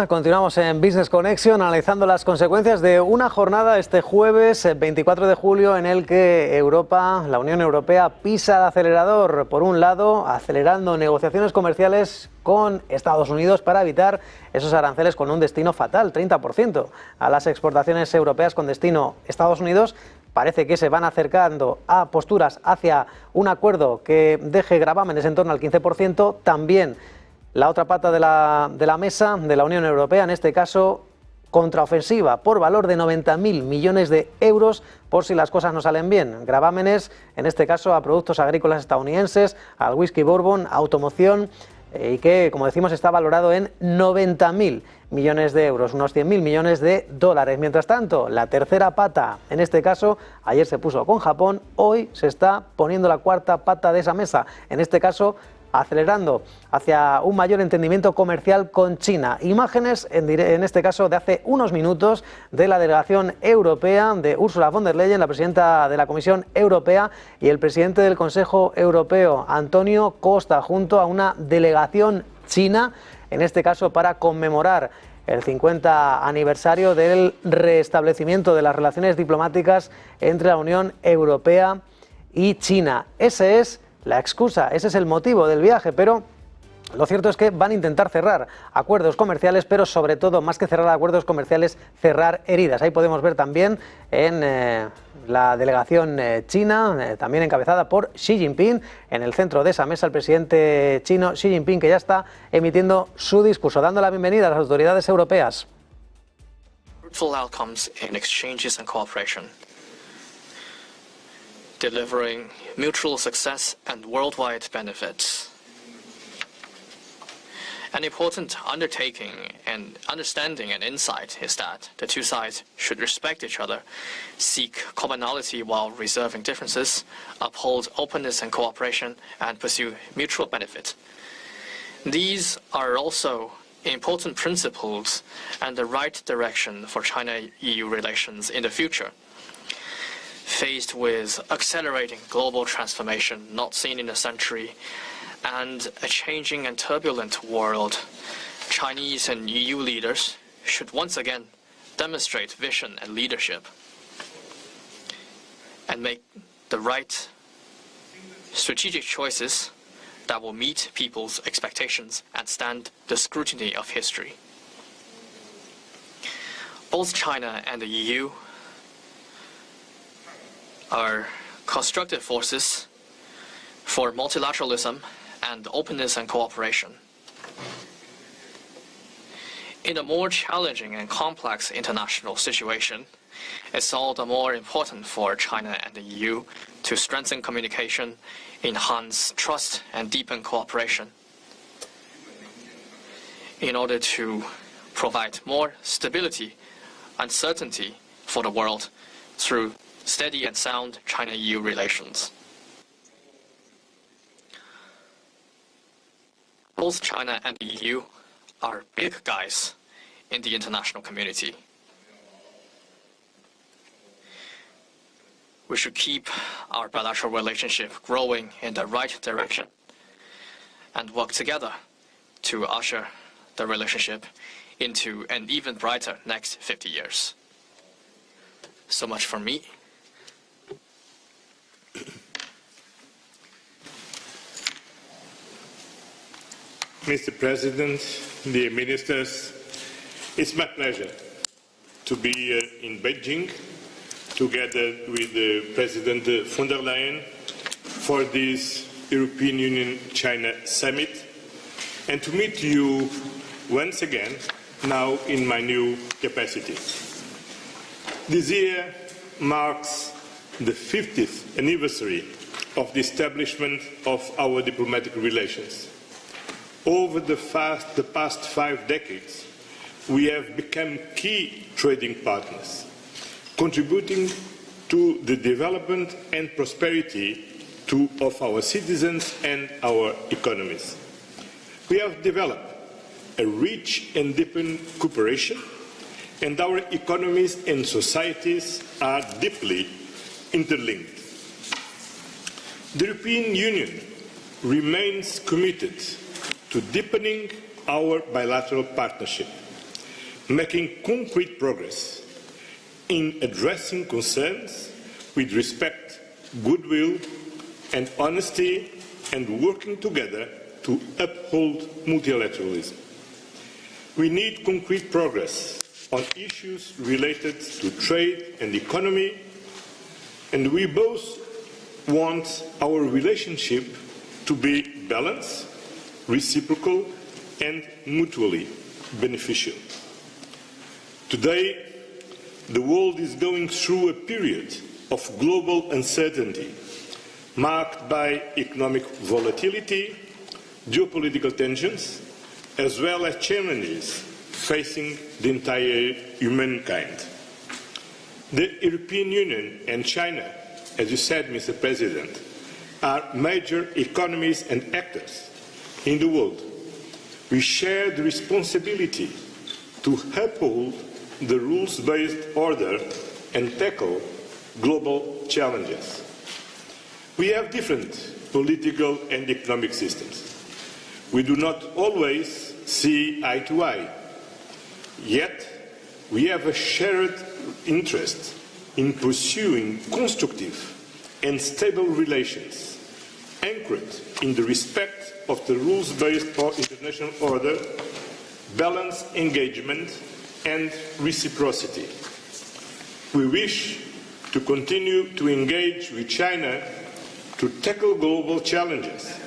Hola, continuamos en Business Connection analizando las consecuencias de una jornada este jueves 24 de julio en el que Europa, la Unión Europea, pisa el acelerador. Por un lado, acelerando negociaciones comerciales con Estados Unidos para evitar esos aranceles con un destino fatal, 30% a las exportaciones europeas con destino Estados Unidos. Parece que se van acercando a posturas hacia un acuerdo que deje gravámenes en torno al 15%. También la otra pata de la mesa de la Unión Europea, en este caso contraofensiva por valor de 90.000 millones de euros por si las cosas no salen bien. Gravámenes, en este caso, a productos agrícolas estadounidenses, al whisky bourbon, automoción, y que, como decimos, está valorado en 90.000 millones de euros, unos 100.000 millones de dólares. Mientras tanto, la tercera pata, en este caso, ayer se puso con Japón, hoy se está poniendo la cuarta pata de esa mesa, en este caso, acelerando hacia un mayor entendimiento comercial con China. Imágenes, en este caso, de hace unos minutos de la delegación europea de Ursula von der Leyen, la presidenta de la Comisión Europea, y el presidente del Consejo Europeo, Antonio Costa, junto a una delegación china, en este caso para conmemorar el 50 aniversario del restablecimiento de las relaciones diplomáticas entre la Unión Europea y China. Ese es la excusa, ese es el motivo del viaje, pero lo cierto es que van a intentar cerrar acuerdos comerciales, pero sobre todo, más que cerrar acuerdos comerciales, cerrar heridas. Ahí podemos ver también en la delegación china, también encabezada por Xi Jinping, en el centro de esa mesa el presidente chino Xi Jinping, que ya está emitiendo su discurso, dando la bienvenida a las autoridades europeas. Fruitful outcomes in exchanges and cooperation, delivering mutual success and worldwide benefits. An important undertaking and understanding and insight is that the two sides should respect each other, seek commonality while reserving differences, uphold openness and cooperation, and pursue mutual benefit. These are also important principles and the right direction for China-EU relations in the future. Faced with accelerating global transformation not seen in a century and a changing and turbulent world, Chinese and EU leaders should once again demonstrate vision and leadership and make the right strategic choices that will meet people's expectations and stand the scrutiny of history. Both China and the EU are constructive forces for multilateralism and openness and cooperation. In a more challenging and complex international situation, it's all the more important for China and the EU to strengthen communication, enhance trust, and deepen cooperation in order to provide more stability and certainty for the world through steady and sound China-EU relations. Both China and the EU are big guys in the international community. We should keep our bilateral relationship growing in the right direction and work together to usher the relationship into an even brighter next 50 years. So much from me. Mr. President, dear ministers, it's my pleasure to be in Beijing together with President von der Leyen for this European Union-China summit and to meet you once again now in my new capacity. This year marks the 50th anniversary of the establishment of our diplomatic relations. Over the past 5 decades, we have become key trading partners, contributing to the development and prosperity of our citizens and our economies. We have developed a rich and deepened cooperation, and our economies and societies are deeply interlinked. The European Union remains committed to deepening our bilateral partnership making concrete progress in addressing concerns with respect, goodwill and honesty, and working together to uphold multilateralism. We need concrete progress on issues related to trade and economy, and we both want our relationship to be balanced, reciprocal and mutually beneficial. Today, the world is going through a period of global uncertainty, marked by economic volatility, geopolitical tensions, as well as challenges facing the entire humankind. The European Union and China, as you said, Mr. President, are major economies and actors in the world. We share the responsibility to uphold the rules-based order and tackle global challenges. We have different political and economic systems. We do not always see eye to eye. Yet, we have a shared interest in pursuing constructive and stable relations anchored in the respect of the rules-based international order, balanced engagement and reciprocity. We wish to continue to engage with China to tackle global challenges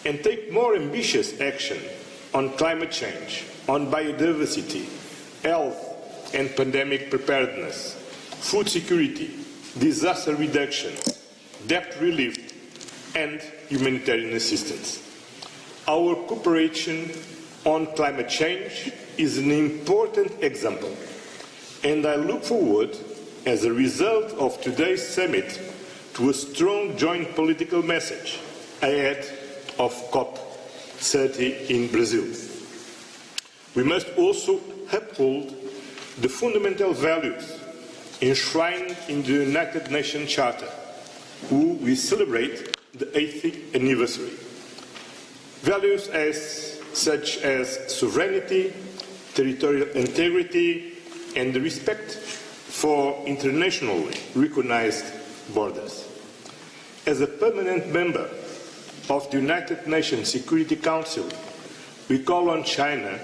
and take more ambitious action on climate change, on biodiversity, health and pandemic preparedness, food security, disaster reduction, debt relief and humanitarian assistance. Our cooperation on climate change is an important example, and I look forward, as a result of today's summit, to a strong joint political message ahead of COP30 in Brazil. We must also uphold the fundamental values enshrined in the United Nations Charter, who we celebrate the 80th anniversary. Values such as sovereignty, territorial integrity, and the respect for internationally recognized borders. As a permanent member of the United Nations Security Council, we call on China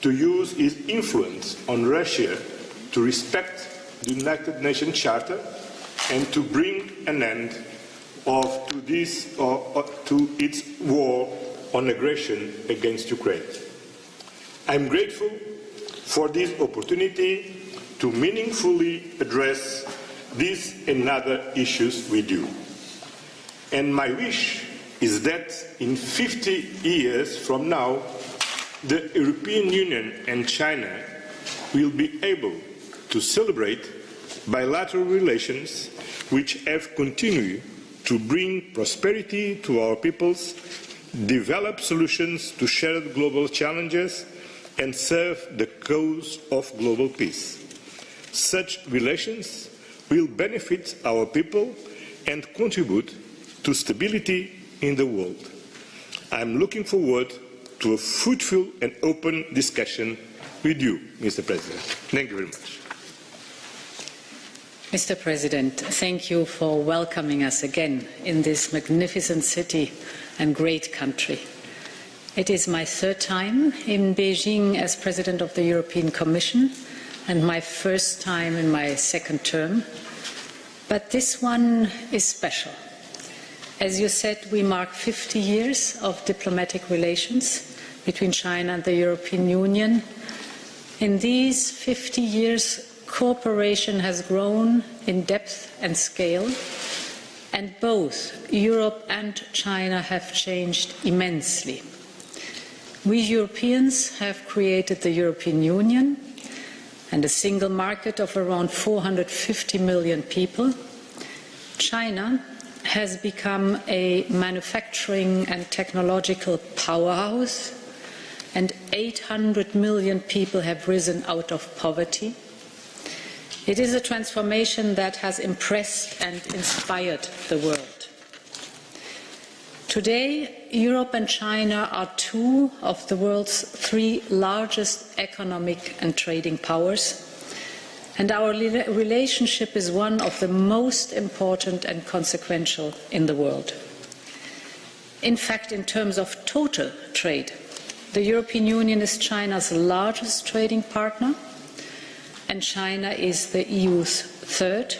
to use its influence on Russia to respect the United Nations Charter and to bring an end to its war on aggression against Ukraine. I am grateful for this opportunity to meaningfully address these and other issues with you. And my wish is that in 50 years from now, the European Union and China will be able to celebrate bilateral relations which have continued to bring prosperity to our peoples, develop solutions to shared global challenges, and serve the cause of global peace. Such relations will benefit our people and contribute to stability in the world. I am looking forward to a fruitful and open discussion with you, Mr. President. Thank you very much. Mr. President, thank you for welcoming us again in this magnificent city and great country. It is my third time in Beijing as President of the European Commission and my first time in my second term. But this one is special. As you said, we mark 50 years of diplomatic relations between China and the European Union. In these 50 years, cooperation has grown in depth and scale, and both Europe and China have changed immensely. We Europeans have created the European Union and a single market of around 450 million people. China has become a manufacturing and technological powerhouse, and 800 million people have risen out of poverty. It is a transformation that has impressed and inspired the world. Today, Europe and China are two of the world's three largest economic and trading powers, and our relationship is one of the most important and consequential in the world. In fact, in terms of total trade, the European Union is China's largest trading partner, and China is the EU's third.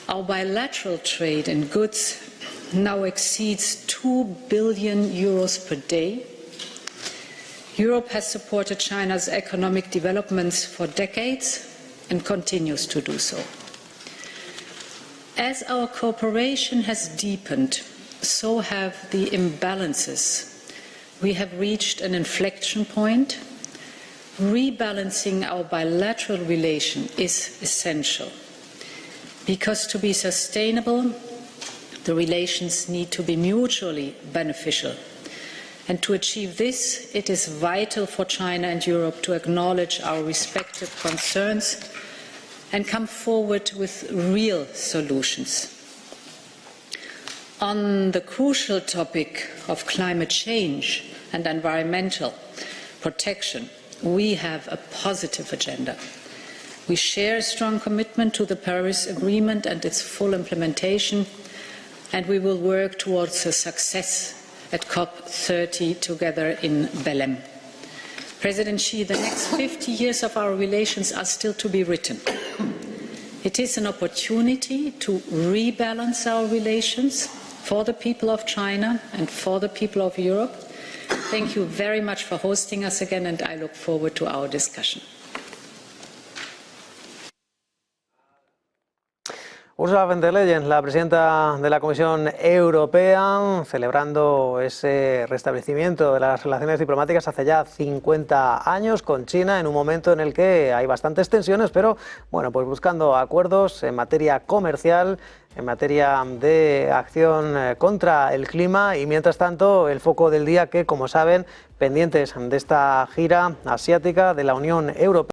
Our bilateral trade in goods now exceeds 2 billion euros per day. Europe has supported China's economic developments for decades and continues to do so. As our cooperation has deepened, so have the imbalances. We have reached an inflection point. Rebalancing our bilateral relation is essential, because to be sustainable, the relations need to be mutually beneficial. And to achieve this, it is vital for China and Europe to acknowledge our respective concerns and come forward with real solutions. On the crucial topic of climate change and environmental protection, we have a positive agenda. We share a strong commitment to the Paris Agreement and its full implementation, and we will work towards a success at COP30 together in Belém. President Xi, the next 50 years of our relations are still to be written. It is an opportunity to rebalance our relations for the people of China and for the people of Europe. Thank you very much for hosting us again, and I look forward to our discussion. Ursula von der Leyen, la presidenta de la Comisión Europea, celebrando ese restablecimiento de las relaciones diplomáticas hace ya 50 años con China, en un momento en el que hay bastantes tensiones, pero bueno, pues buscando acuerdos en materia comercial, en materia de acción contra el clima, y mientras tanto el foco del día que, como saben, pendientes de esta gira asiática de la Unión Europea.